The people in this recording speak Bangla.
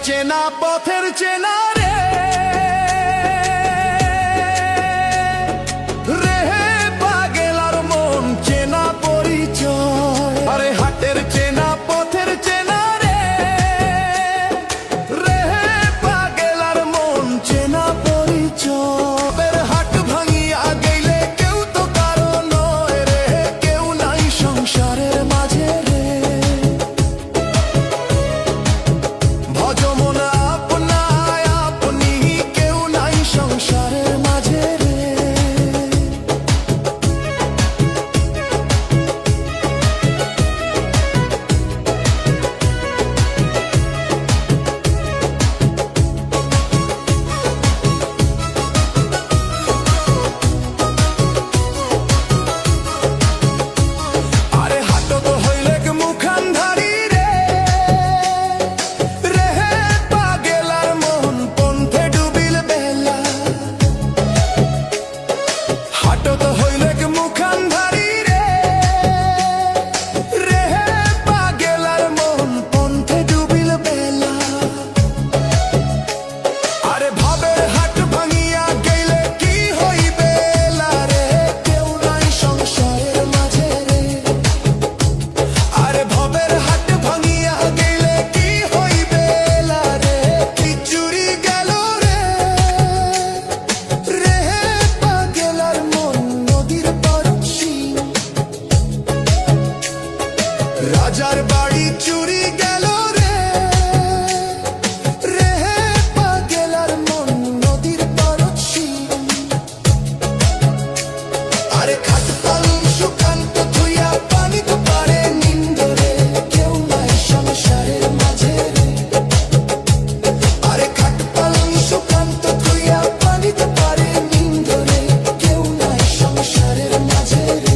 চেনা পথের চেনা রে রেহে পাগেলার মন চেনা পরিচয়। আরে হাটের চেনা পথের চেনা রে রেহে পাগেলার মন চেনা পরিচয়। হাট ভাঙিয়া গেলে কেউ তো কারো নয় রে, কেউ নাই সংসারের মাঝে রে। রাজার বাড়ি চুরি গেল রে রেহে পাগেলার মন নদীর পারছি। আরে খাট পালং সুকান্ত ধুইয়া পানি তো পারে নিন্দরে, কেউ নাই সংসারের মাঝে রে। আরে খাট পালং সুকান্ত ধুইয়া পানি তো পারে নিন্দরে, কেউ নাই সংসারের মাঝে রে।